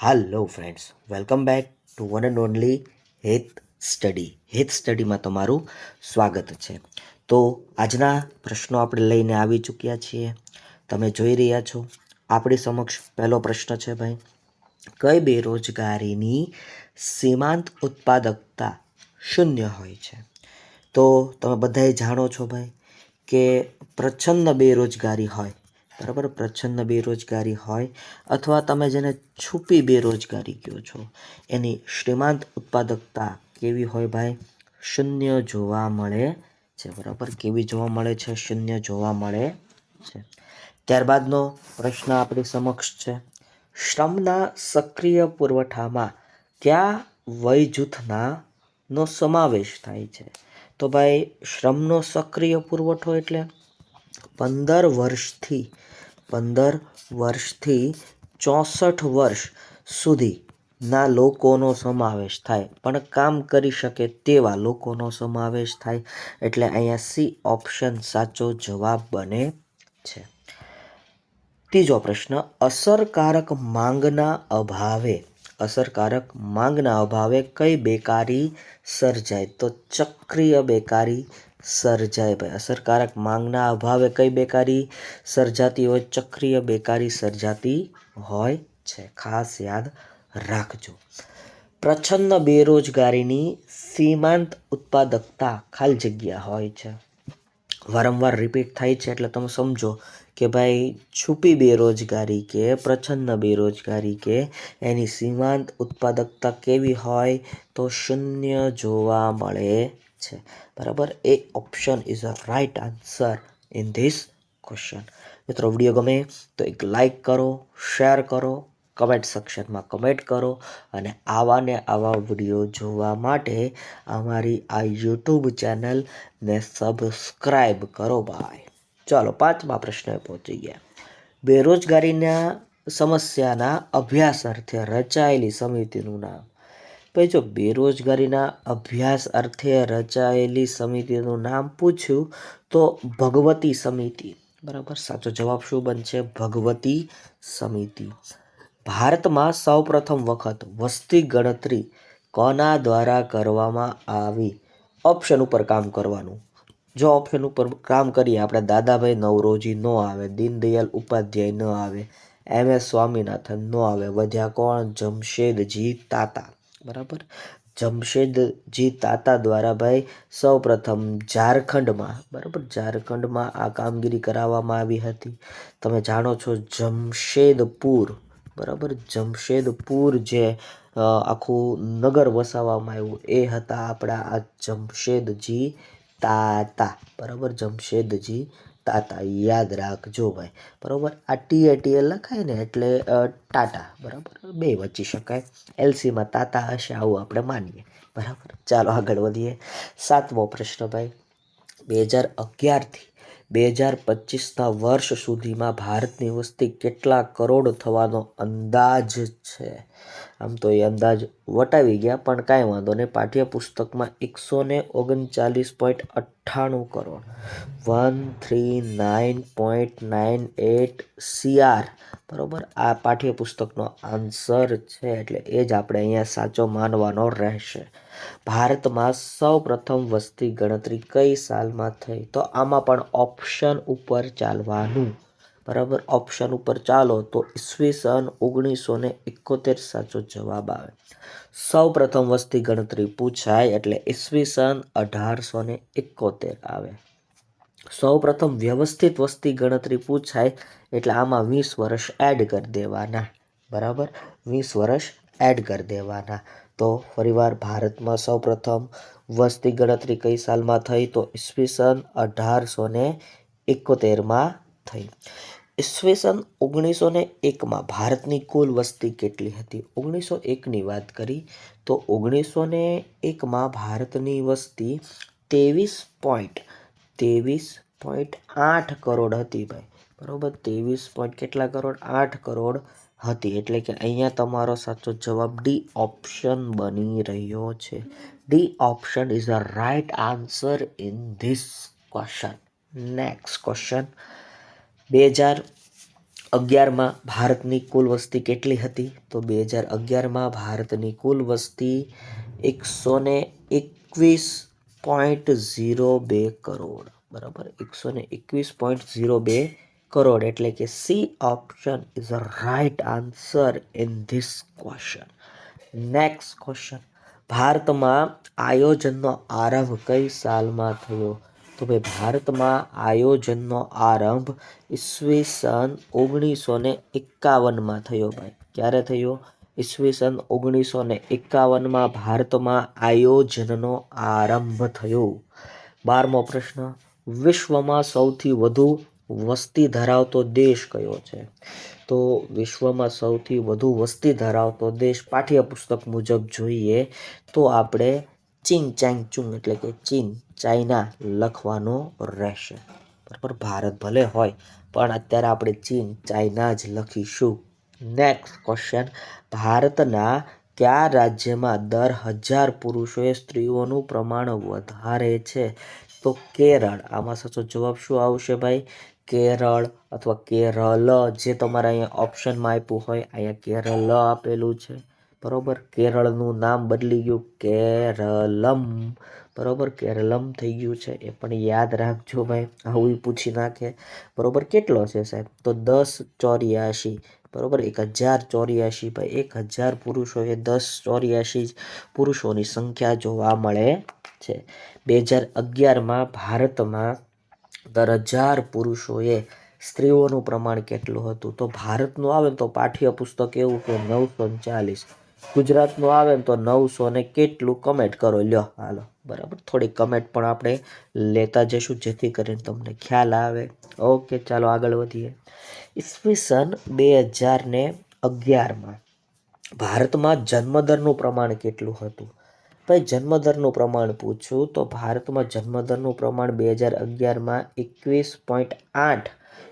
Hello friends, welcome back to one and only હેત સ્ટડીમાં તમારું સ્વાગત છે. તો આજના પ્રશ્નો આપણે લઈને આવી ચૂક્યા છીએ. તમે જોઈ રહ્યા છો આપણી સમક્ષ પહેલો પ્રશ્ન છે ભાઈ, કઈ બેરોજગારીની સીમાંત ઉત્પાદકતા શૂન્ય હોય છે? તો તમે બધાએ જાણો છો ભાઈ કે પ્રચ્છન્ન બેરોજગારી હોય, બરાબર, પ્રચ્છન્ન બેરોજગારી હોય અથવા તમે જેને છુપી બેરોજગારી કહો છો, એની શ્રીમાંત ઉત્પાદકતા કેવી હોય ભાઈ? શૂન્ય જોવા મળે છે, બરાબર. કેવી જોવા મળે છે? શૂન્ય જોવા મળે છે. ત્યારબાદનો પ્રશ્ન આપણી સમક્ષ છે, શ્રમના સક્રિય પુરવઠામાં કયા વય જૂથના નો સમાવેશ થાય છે? તો ભાઈ શ્રમનો સક્રિય પુરવઠો એટલે 15 વર્ષથી 64 વર્ષ સુધીના લોકોનો સમાવેશ થાય, પણ કામ કરી શકે તેવા લોકોનો સમાવેશ થાય. એટલે અહીંયા સી ઓપ્શન સાચો જવાબ બને છે. ત્રીજો પ્રશ્ન, અસરકારક માંગના અભાવે કઈ બેકારી સર્જાય? તો ચક્રીય બેકારી સર્જાય ભાઈ. અસરકારક માંગના અભાવે કઈ બેકારી સર્જાતી હોય? ચક્રીય બેકારી સર્જાતી હોય છે, ખાસ યાદ રાખજો. પ્રચ્છન્ન બેરોજગારીની સીમાંત ઉત્પાદકતા ખાલી જગ્યા હોય છે. વારંવાર રિપીટ થાય છે એટલે તમે સમજો કે ભાઈ છુપી બેરોજગારી કે પ્રચ્છન્ન બેરોજગારી કે એની સીમાંત ઉત્પાદકતા કેવી હોય? તો શૂન્ય જોવા મળે છે, બરાબર. A option is a right answer in this question. મિત્રો, વિડીયો ગમે તો એક લાઈક કરો, શેર કરો, કમેન્ટ સેક્શનમાં કમેન્ટ કરો અને આવા વિડીયો જોવા માટે અમારી આ યુટ્યુબ ચેનલને સબસ્ક્રાઈબ કરો ભાઈ. ચાલો, 5મા પ્રશ્ને પહોંચી ગયા. બેરોજગારીના સમસ્યાના અભ્યાસ અર્થે રચાયેલી સમિતિનું નામ. ભાઈ જો બેરોજગારીના અભ્યાસ અર્થે રચાયેલી સમિતિનું નામ પૂછ્યું તો ભગવતી સમિતિ, બરાબર. સાચો જવાબ શું બનશે? ભગવતી સમિતિ. ભારતમાં સૌપ્રથમ વખત વસ્તી ગણતરી કોના દ્વારા કરવામાં આવી? ઓપ્શન ઉપર કામ કરવાનું. જો ઓપ્શન ઉપર કામ કરીએ આપણે, દાદાભાઈ નવરોજી નો આવે, દીનદયાલ ઉપાધ્યાય ન આવે, MS સ્વામિનાથન નો આવે, વધ્યા કોણ? જમશેદજી તાતા, બરાબર. જમશેદજી તાતા દ્વારા ભાઈ સૌપ્રથમ ઝારખંડમાં, બરાબર, ઝારખંડમાં આ કામગીરી કરાવવામાં આવી હતી. તમે જાણો છો જમશેદપુર, બરાબર, જમશેદપુર જે આખું નગર વસાવવામાં આવ્યું એ હતા આપણા આ જમશેદજી તાતા, બરાબર. જમશેદજી તાતા યાદ રાખજો ભાઈ, બરાબર. આ TATA લખાય ને એટલે ટાટા, બરાબર, બે વચી શકાય. LCમાં તાતા હશે આવું આપણે માનીએ, બરાબર. ચાલો આગળ વધીએ. 7મો પ્રશ્ન ભાઈ, 2011થી 2025ના વર્ષ સુધીમાં ભારતની વસ્તી કેટલા કરોડ થવાનો અંદાજ છે? આમ તો એ અંદાજ વટાવી ગયા, પણ કાંઈ વાંધો નહીં. પાઠ્યપુસ્તકમાં 139.98 કરોડ, 139.98 CR, બરાબર, આ પાઠ્યપુસ્તકનો આન્સર છે. એટલે એ જ આપણે અહીંયા સાચો માનવાનો રહેશે. ભારતમાં સૌ પ્રથમ વસ્તી ગણતરી કઈ સાલમાં થઈ? તો આમાં પણ ઓપ્શન ઉપર ચાલવાનું, બરાબર. ઓપ્શન ઉપર ચાલો તો ઈસવીસન 1971 સાચો જવાબ આવે. સૌ પ્રથમ વસ્તી ગણતરી પૂછાય એટલે ઈસવીસન 1871 આવે. સૌ પ્રથમ વ્યવસ્થિત વસ્તી ગણતરી પૂછાય એટલે આમાં 20 વર્ષ એડ કરી દેવાના, બરાબર, 20 વર્ષ એડ કરી દેવાના. તો ફરીવાર, ભારતમાં સૌ પ્રથમ વસ્તી ગણતરી કઈ સાલમાં થઈ? તો ઈસવીસન 1871માં થઈ. ઈસવીસન 1901માં ભારતની કુલ વસ્તી કેટલી હતી? 1901ની વાત કરી તો 1901માં ભારતની વસ્તી 23.8 કરોડ હતી ભાઈ, બરોબર. 23 કેટલા કરોડ? 8 કરોડ હતી. એટલે કે અહીંયા તમારો સાચો જવાબ ડી ઓપ્શન બની રહ્યો છે. D option is a right answer in this question. Next question, 2011માં ભારતની કુલ વસ્તી કેટલી હતી? તો 2011માં ભારતની કુલ વસ્તી 121.02 કરોડ, બરાબર, 121.02 કરોડ, એટલે કે C option is a right answer in this question. Next question, ભારતમાં આયોજનનો આરંભ કઈ સાલમાં થયો? તો ભાઈ ભારતમાં આયોજનનો આરંભ ઈસવીસન 1951માં થયો. ભાઈ ક્યારે થયો? ઈસવીસન 1951માં ભારતમાં આયોજનનો આરંભ થયો. 12મો પ્રશ્ન, વિશ્વમાં સૌથી વધુ વસ્તી ધરાવતો દેશ કયો છે? તો વિશ્વમાં સૌથી વધુ વસ્તી ધરાવતો દેશ પાઠ્યપુસ્તક મુજબ જોઈએ તો આપણે ચીન ચાંગચુંગ એટલે કે ચીન, ચાઇના લખવાનો રહેશે. બરાબર, ભારત ભલે હોય પણ અત્યારે આપણે ચીન, ચાઇના જ લખીશું. નેક્સ્ટ ક્વેશ્ચન, ભારતના કયા રાજ્યમાં દર 1000 પુરુષોએ સ્ત્રીઓનું પ્રમાણ વધારે છે? તો કેરળ. આમાં સાચો જવાબ શું આવશે ભાઈ? કેરળ અથવા કેરળ, જે તમારે અહીંયા ઓપ્શનમાં આપ્યું હોય, અહીંયા કેરળ આપેલું છે. બરોબર, કેરળનું નામ બદલી ગયું, કેરલમ. બરોબર, કેરલમ થઈ ગયું છે, એ પણ યાદ રાખજો ભાઈ, આવું પૂછી નાખે. બરોબર, કેટલો છે સાહેબ? તો 1084. બરોબર, 1084. ભાઈ 1000 પુરુષોએ 1084 પુરુષોની સંખ્યા જોવા મળે છે. 2011માં ભારતમાં દર 1000 પુરુષોએ સ્ત્રીઓનું પ્રમાણ કેટલું હતું? તો ભારતનું આવે ને તો પાઠ્યપુસ્તક એવું કે 940. ગુજરાતનું આવે ને તો 900 ને કેટલું? કમેન્ટ કરો, લ્યો હાલો. બરાબર, થોડી કમેન્ટ પણ આપણે લેતા જઈશું જેથી કરીને તમને ખ્યાલ આવે. ઓકે, ચાલો આગળ વધીએ. ઈસવીસન 2011માં ભારતમાં જન્મદરનું પ્રમાણ કેટલું હતું? ભાઈ જન્મદરનું પ્રમાણ પૂછું તો ભારતમાં જન્મદરનું પ્રમાણ 2011માં 21.8.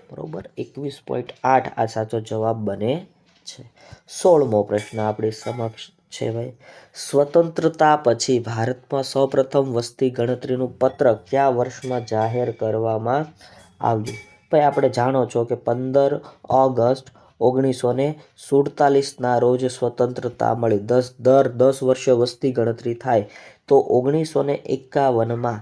બરોબર, 21.8 આ સાચો જવાબ બને છે. 16મો પ્રશ્ન આપણી સમક્ષ છે ભાઈ, સ્વતંત્રતા પછી ભારતમાં સૌપ્રથમ વસ્તી ગણતરીનું પત્રક કયા વર્ષમાં જાહેર કરવામાં આવ્યું? ભાઈ આપણે જાણો છો કે 15 ઓગસ્ટ 1947ના રોજ સ્વતંત્રતા મળી. દર 10 વર્ષે વસ્તી ગણતરી થાય તો 1951માં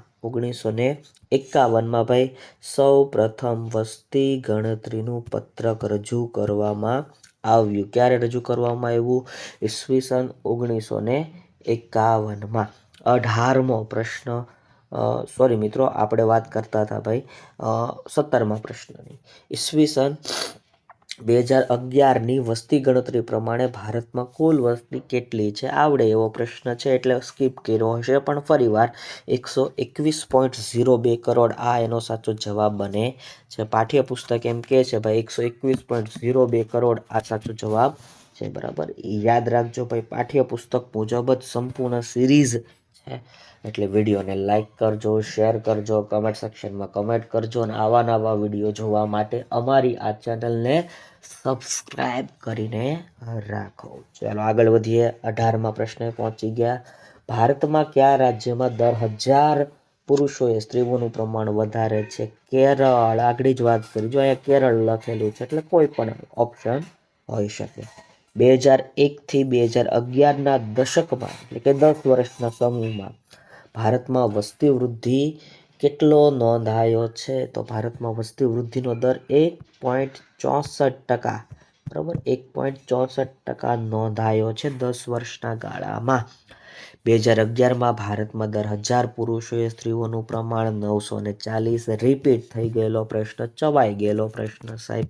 ભાઈ સૌ પ્રથમ વસ્તી ગણતરીનું પત્રક રજૂ કરવામાં આવ્યું. ક્યારે રજૂ કરવામાં આવ્યું? ઈસવીસન 1951માં. 18મો પ્રશ્ન, સોરી મિત્રો, આપણે વાત કરતા હતા ભાઈ 17મા પ્રશ્નની. ઈસવીસન 2011ની વસ્તી ગણતરી પ્રમાણે ભારતમાં કુલ વસ્તી કેટલી છે? આવડે એવો પ્રશ્ન છે એટલે સ્કીપ કર્યો હશે, પણ ફરીવાર 121.02 કરોડ આ એનો સાચો જવાબ બને છે. પાઠ્યપુસ્તક એમ કહે છે ભાઈ 121.02 કરોડ આ સાચો જવાબ છે. બરાબર, યાદ રાખજો ભાઈ, પાઠ્યપુસ્તક મુજબ જ સંપૂર્ણ સિરીઝ છે. એટલે વિડીયોને લાઈક કરજો, શેર કરજો, કમેન્ટ સેક્શનમાં કમેન્ટ કરજો અને આવા નવા વિડીયો જોવા માટે અમારી આ ચેનલને સબસ્ક્રાઈબ કરીને રાખો. ચાલો આગળ વધીએ. 18મા પ્રશ્ને પહોંચી ગયા. ભારતમાં કયા રાજ્યમાં દર 1000 પુરુષોએ સ્ત્રીઓનું પ્રમાણ વધારે છે? કેરળ. આગળ જ વાત કરી, જો અહીંયા કેરળ લખેલું છે એટલે કોઈ પણ ઓપ્શન હોઈ શકે. 2001થી 2011ના દશકમાં એટલે કે 10 વર્ષના સમયમાં ભારતમાં વસ્તી વૃદ્ધિ કેટલો નોંધાયો છે? તો ભારતમાં વસ્તી વૃદ્ધિનો દર 1.64%. બરાબર, 1.64% નોંધાયો છે 10 વર્ષના ગાળામાં. 2011માં ભારતમાં દર 1000 પુરુષોએ સ્ત્રીઓનું પ્રમાણ 940. રિપીટ થઈ ગયેલો પ્રશ્ન, ચવાઈ ગયેલો પ્રશ્ન સાહેબ.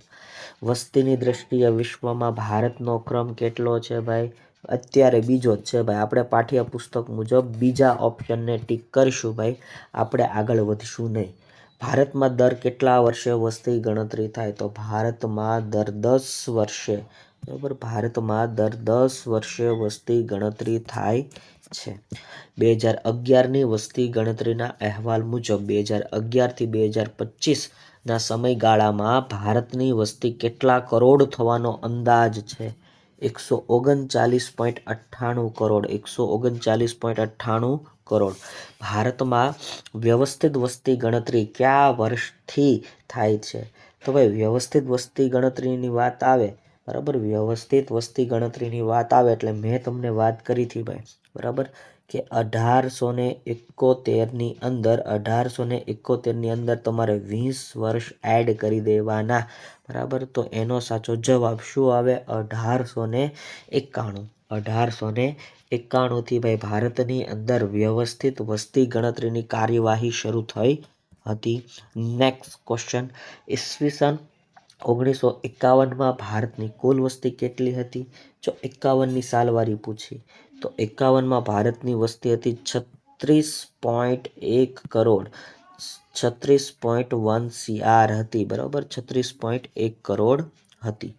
વસ્તીની દ્રષ્ટિએ વિશ્વમાં ભારતનો ક્રમ કેટલો છે ભાઈ? અત્યારે બીજો જ છે ભાઈ. આપણે પાઠ્યપુસ્તક મુજબ બીજા ઓપ્શનને ટીક કરીશું ભાઈ, આપણે આગળ વધીશું નહીં. ભારતમાં દર કેટલા વર્ષે વસ્તી ગણતરી થાય? તો ભારતમાં દર 10 વર્ષે. બરાબર, ભારતમાં દર 10 વર્ષે વસ્તી ગણતરી થાય છે. 2011ની વસ્તી ગણતરીના અહેવાલ મુજબ 2011થી 2025ના સમયગાળામાં ભારતની વસ્તી કેટલા કરોડ થવાનો અંદાજ છે? 139.98 કરોડ. 139.98 કરોડ. ભારતમાં વ્યવસ્થિત વસ્તી ગણતરી કયા વર્ષથી થાય છે? તો ભાઈ વ્યવસ્થિત વસ્તી ગણતરીની વાત આવે, બરાબર, વ્યવસ્થિત વસ્તી ગણતરીની વાત આવે એટલે મેં તમને વાત કરી હતી ભાઈ, બરાબર, કે 1871ની અંદર 1871ની અંદર તમારે 20 વર્ષ એડ કરી દેવાના, બરાબર. તો એનો સાચો જવાબ શું આવે? 1891. 1891થી ભાઈ ભારતની અંદર વ્યવસ્થિત વસ્તી ગણતરીની કાર્યવાહી શરૂ થઈ હતી. નેક્સ્ટ ક્વેશ્ચન, ઈસવીસન 1951માં ભારતની કુલ વસ્તી કેટલી હતી? જો 51ની સાલવારી પૂછી તો 51માં ભારતની વસ્તી હતી 36.1 કરોડ, 36.1 CR હતી, બરાબર, 36.1 કરોડ હતી.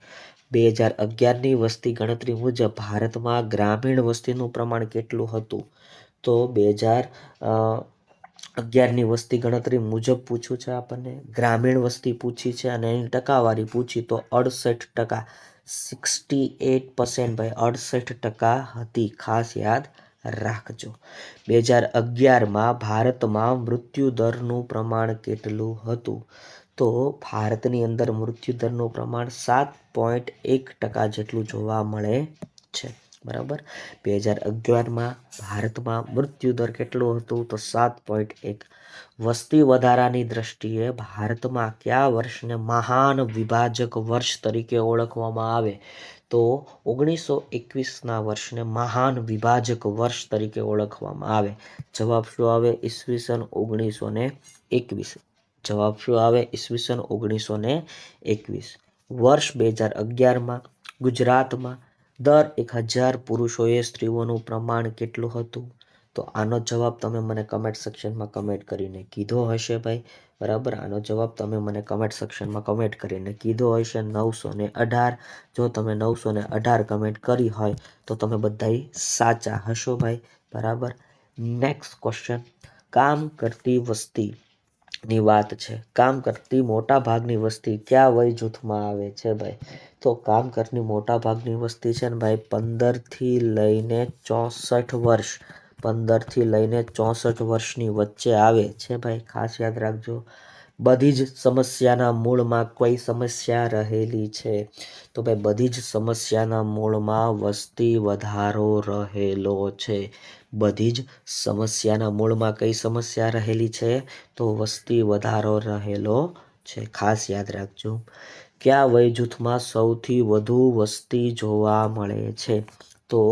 2011ની વસ્તી ગણતરી મુજબ ભારતમાં ગ્રામીણ વસ્તીનું પ્રમાણ કેટલું હતું? તો 2011ની વસ્તી ગણતરી મુજબ પૂછ્યું છે આપણને, ગ્રામીણ વસ્તી પૂછી છે અને એની ટકાવારી પૂછી તો 68%, 68% ભાઈ, 68% હતી, ખાસ યાદ રાખજો. 2011માં ભારતમાં મૃત્યુદરનું પ્રમાણ કેટલું હતું? તો ભારતની અંદર મૃત્યુદરનું પ્રમાણ 7.1% જેટલું જોવા મળે છે, બરાબર. 2011માં ભારતમાં મૃત્યુદર કેટલું હતું? તો 7.1. વસ્તી વધારાની દ્રષ્ટિએ ભારતમાં કયા વર્ષને મહાન વિભાજક વર્ષ તરીકે ઓળખવામાં આવે? તો 1921ના વર્ષને મહાન વિભાજક વર્ષ તરીકે ઓળખવામાં આવે. જવાબ શું આવે? ઈસવીસન 1921. જવાબ શું આવે? ઈસવીસન 1921. વર્ષ 2011માં ગુજરાતમાં દર 1000 પુરુષોએ સ્ત્રીઓનું પ્રમાણ કેટલું હતું? તો આનો જવાબ તમે મને કમેન્ટ સેક્શનમાં કમેન્ટ કરીને કીધો હશે ભાઈ, બરાબર. આનો જવાબ તમે મને કમેન્ટ સેક્શનમાં કમેન્ટ કરીને કીધો હશે 918. જો તમે 918 કમેન્ટ કરી હોય તો તમે બધાય સાચા હશો ભાઈ, બરાબર. નેક્સ્ટ ક્વેશ્ચન, કામ કરતી વસ્તીની વાત છે. કામ કરતી મોટા ભાગની વસ્તી કયા વય જૂથમાં આવે છે ભાઈ? તો કામ કરતી મોટા ભાગની વસ્તી છે ને ભાઈ 15થી લઈને 64 વર્ષ, 15થી લઈને 64 વર્ષની વચ્ચે આવે છે ભાઈ, ખાસ યાદ રાખજો. બધી જ સમસ્યાના મૂળમાં કોઈ સમસ્યા રહેલી છે? તો ભાઈ બધી જ સમસ્યાના મૂળમાં વસ્તી વધારો રહેલો છે. બધી જ સમસ્યાના મૂળમાં કઈ સમસ્યા રહેલી છે? તો વસ્તી વધારો રહેલો છે, ખાસ યાદ રાખજો. કયા વય જૂથમાં સૌથી વધુ વસ્તી જોવા મળે છે? તો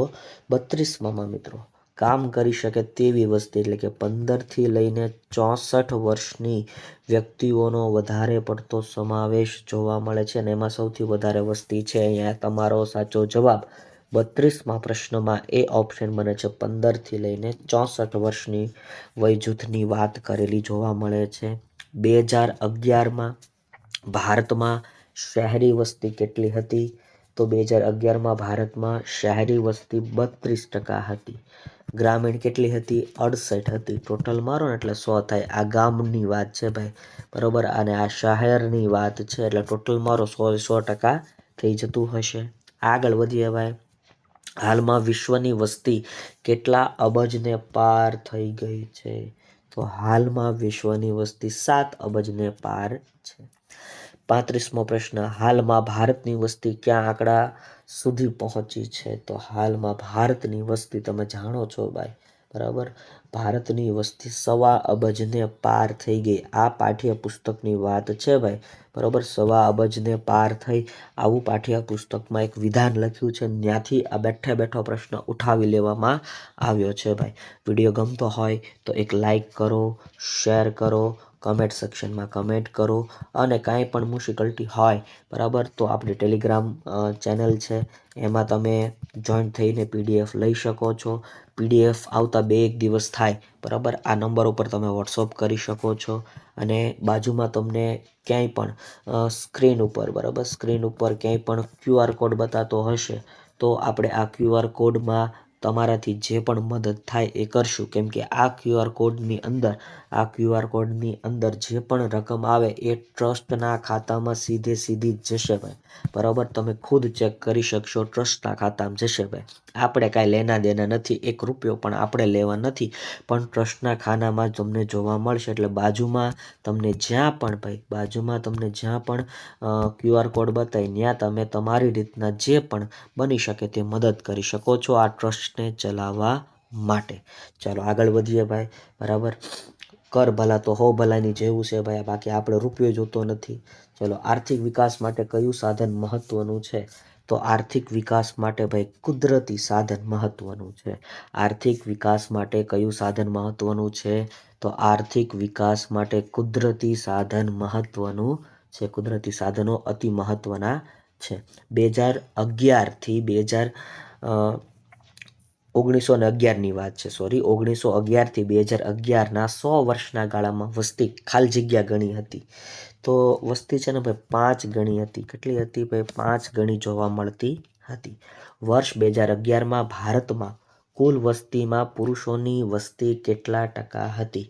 32માં મિત્રો. કામ કરી શકે તેવી વસ્તી એટલે કે 15થી લઈને 64 વર્ષની વ્યક્તિઓનો વધારે પડતો સમાવેશ જોવા મળે છે અને એમાં સૌથી વધારે વસ્તી છે. અહીંયા તમારો સાચો જવાબ 32માં પ્રશ્નમાં એ ઓપ્શન બને છે. 15થી લઈને 64 વર્ષની વય જૂથની વાત કરેલી જોવા મળે છે. 2011માં ભારતમાં શહેરી વસ્તી કેટલી હતી? તો 2011માં ભારતમાં શહેરી વસ્તી 32% હતી. ગ્રામીણ કેટલી હતી? 68 હતી. ટોટલ મારો ને એટલે 100 થાય. આ ગામની વાત છે ભાઈ, બરોબર, અને આ શહેરની વાત છે એટલે ટોટલ મારો 100% થઈ જતું હશે. આગળ વધીએ ભાઈ. હાલમાં વિશ્વની વસ્તી કેટલા અબજને પાર થઈ ગઈ છે? તો હાલમાં વિશ્વની વસ્તી 7 અબજને પાર છે. 35મો પ્રશ્ન, હાલમાં ભારતની વસ્તી કયા આંકડા સુધી પહોંચી છે? તો હાલમાં ભારતની વસ્તી તમે જાણો છો ભાઈ, બરાબર, ભારતની વસ્તી 1.25 અબજને પાર થઈ ગઈ. આ પાઠ્યપુસ્તકની વાત છે ભાઈ, બરાબર, 1.25 અબજને પાર થઈ આવું પાઠ્યપુસ્તકમાં એક વિધાન લખ્યું છે. ત્યાંથી આ બેઠે બેઠો પ્રશ્ન ઉઠાવી લેવામાં આવ્યો છે ભાઈ. વિડીયો ગમતો હોય તો એક લાઈક કરો, શેર કરો, કમેન્ટ સેક્શનમાં કમેન્ટ કરો અને કાંઈ પણ મુશ્કેલી હોય, બરાબર, તો આપણી ટેલિગ્રામ ચેનલ છે એમાં તમે જોઈન થઈને PDF લઈ શકો છો. PDF આવતા 2-1 દિવસ થાય, બરાબર. આ નંબર ઉપર તમે વોટ્સઅપ કરી શકો છો અને બાજુમાં તમને ક્યાંય પણ સ્ક્રીન ઉપર, બરાબર, સ્ક્રીન ઉપર ક્યાંય પણ QR કોડ બતાતો હશે તો આપણે આ QR કોડમાં તમારાથી જે પણ મદદ થાય એ કરશું, કેમ કે આ QR કોડની અંદર જે પણ રકમ આવે એ ટ્રસ્ટના ખાતામાં સીધી જ જશે ભાઈ, બરાબર. તમે ખુદ ચેક કરી શકશો, ટ્રસ્ટના ખાતામાં જશે ભાઈ. આપણે કાંઈ લેના દેના નથી, 1 રૂપિયો પણ આપણે લેવા નથી, પણ ટ્રસ્ટના ખાનામાં તમને જોવા મળશે. એટલે બાજુમાં તમને જ્યાં પણ QR કોડ બતાવી ત્યાં તમે તમારી રીતના જે પણ બની શકે તે મદદ કરી શકો છો આ ટ્રસ્ટને ચલાવવા માટે. ચાલો આગળ વધીએ ભાઈ, બરાબર. કર ભલા તો હો ભલાની જેવું છે ભાઈ, બાકી આપણે રૂપિયો જોતો નથી. ચલો, આર્થિક વિકાસ માટે કયું સાધન મહત્વનું છે? તો આર્થિક વિકાસ માટે ભાઈ કુદરતી સાધન મહત્વનું છે. આર્થિક વિકાસ માટે કયું સાધન મહત્વનું છે? તો આર્થિક વિકાસ માટે કુદરતી સાધન મહત્વનું છે. કુદરતી સાધનો અતિ મહત્વના છે. 1911ની વાત છે, 1911થી 2011ના 100 વર્ષના ગાળામાં વસ્તી ખાલી જગ્યા ગણી હતી. તો વસ્તી છે ને ભાઈ 5 ગણી હતી. કેટલી હતી ભાઈ? 5 ગણી જોવા મળતી હતી. વર્ષ 2011માં ભારતમાં કુલ વસ્તીમાં પુરુષોની વસ્તી કેટલા ટકા હતી?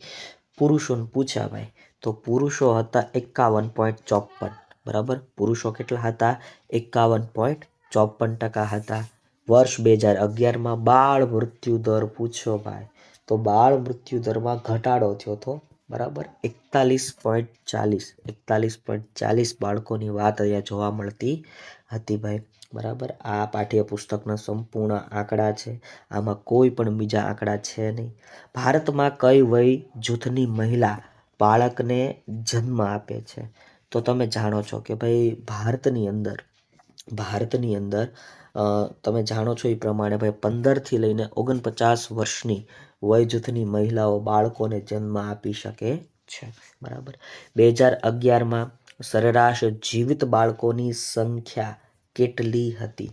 પુરુષોને પૂછ્યા ભાઈ, તો પુરુષો હતા 51.54, બરાબર. પુરુષો કેટલા હતા? 51.54% હતા. વર્ષ 2011માં બાળ મૃત્યુ દર પૂછ્યો ભાઈ, તો બાળ મૃત્યુ દરમાં ઘટાડો થયો હતો, બરાબર. 41.40 બાળકોની વાત અહીંયા જોવા મળતી હતી ભાઈ, બરાબર. આ પાઠ્યપુસ્તકના સંપૂર્ણ આંકડા છે, આમાં કોઈ પણ બીજા આંકડા છે નહીં. ભારતમાં કઈ વય જૂથની મહિલા બાળકને જન્મ આપે છે? તો તમે જાણો છો કે ભાઈ ભારતની અંદર તમે જાણો છો એ પ્રમાણે ભાઈ 15થી લઈને 49 વર્ષની વય જૂથની મહિલાઓ બાળકોને જન્મ આપી શકે છે, બરાબર. 2011માં સરેરાશ જીવિત બાળકોની સંખ્યા કેટલી હતી?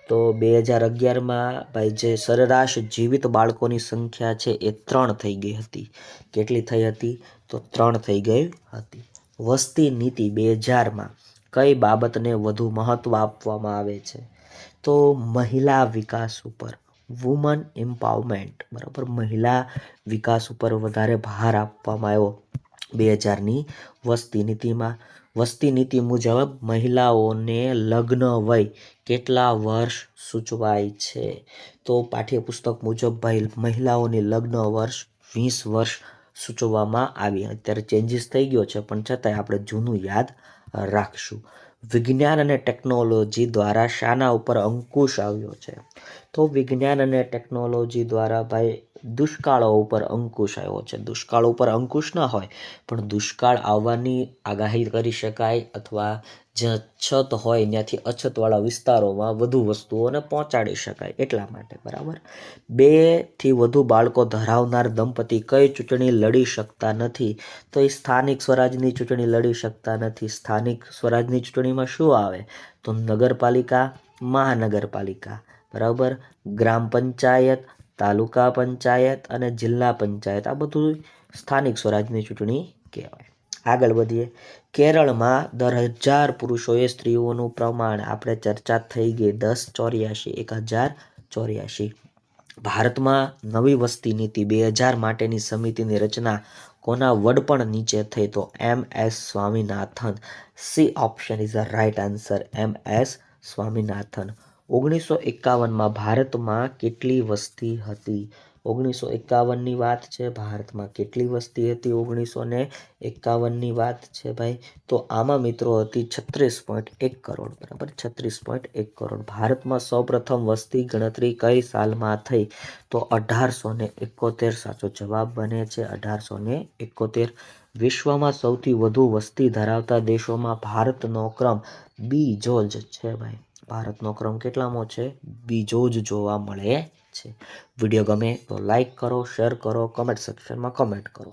તો 2011માં ભાઈ જે સરેરાશ જીવિત બાળકોની સંખ્યા છે એ 3 થઈ ગઈ હતી. કેટલી થઈ હતી? તો 3 થઈ ગઈ હતી. વસ્તી નીતિ 2000માં કઈ બાબતને વધુ મહત્વ આપવામાં આવે છે? તો મહિલા વિકાસ ઉપર, વુમન એમ્પાવરમેન્ટ, બરાબર. મહિલા વિકાસ ઉપર વધારે ભાર આપવામાં આવ્યો 2000ની વસ્તી નીતિમાં. વસ્તી નીતિ મુજબ મહિલાઓને લગ્ન વય કેટલા વર્ષ સૂચવાય છે? તો પાઠ્યપુસ્તક મુજબ ભાઈ મહિલાઓની લગ્ન વર્ષ 20 વર્ષ સૂચવવામાં આવી. અત્યારે ચેન્જીસ થઈ ગયો છે, પણ છતાંય આપણે જૂનું યાદ રાખશું. વિજ્ઞાન અને ટેકનોલોજી દ્વારા શાના ઉપર અંકુશ આવ્યો છે? તો વિજ્ઞાન અને ટેકનોલોજી દ્વારા ભાઈ દુષ્કાળો ઉપર અંકુશ આવ્યો છે. દુષ્કાળ ઉપર અંકુશ ના હોય, પણ દુષ્કાળ આવવાની આગાહી કરી શકાય, અથવા જ્યાં છત હોય ત્યાંથી અછતવાળા વિસ્તારોમાં વધુ વસ્તુઓને પહોંચાડી શકાય એટલા માટે, બરાબર. 2થી વધુ બાળકો ધરાવનાર દંપતી કઈ ચૂંટણી લડી શકતા નથી? તો એ સ્થાનિક સ્વરાજની ચૂંટણી લડી શકતા નથી. સ્થાનિક સ્વરાજની ચૂંટણીમાં શું આવે? તો નગરપાલિકા, મહાનગરપાલિકા, બરાબર. ગ્રામ પંચાયત, તાલુકા પંચાયત અને જિલ્લા પંચાયત, આ બધું સ્થાનિક સ્વરાજની ચૂંટણી કહેવાય. આગળ વધીએ. કેરળમાં દર 1000 પુરુષોએ સ્ત્રીઓનું પ્રમાણ, આપણે ચર્ચા થઈ ગઈ, 1084. ભારતમાં નવી વસ્તી નીતિ 2000 માટેની સમિતિની રચના કોના વડપણ નીચે થઈ? તો MS Swaminathan. C option is the right answer, MS Swaminathan. 1951માં ભારતમાં કેટલી વસ્તી હતી? 1951ની વાત છે. ભારતમાં કેટલી વસ્તી હતી 1951ની વાત છે ભાઈ? તો આમાં મિત્રો હતી 36.1 કરોડ, બરાબર. 36.1 કરોડ. ભારતમાં સૌપ્રથમ વસ્તી ગણતરી કઈ સાલમાં થઈ? તો 1871. સાચો જવાબ બને છે 1871. વિશ્વમાં સૌથી વધુ વસ્તી ધરાવતા દેશોમાં ભારતનો ક્રમ બીજો જ છે ભાઈ. ભારતનો ક્રમ કેટલામો છે? બીજો જ જોવા મળે છે. વિડીયો ગમે તો લાઈક કરો, શેર કરો, કમેન્ટ સેક્શનમાં કમેન્ટ કરો.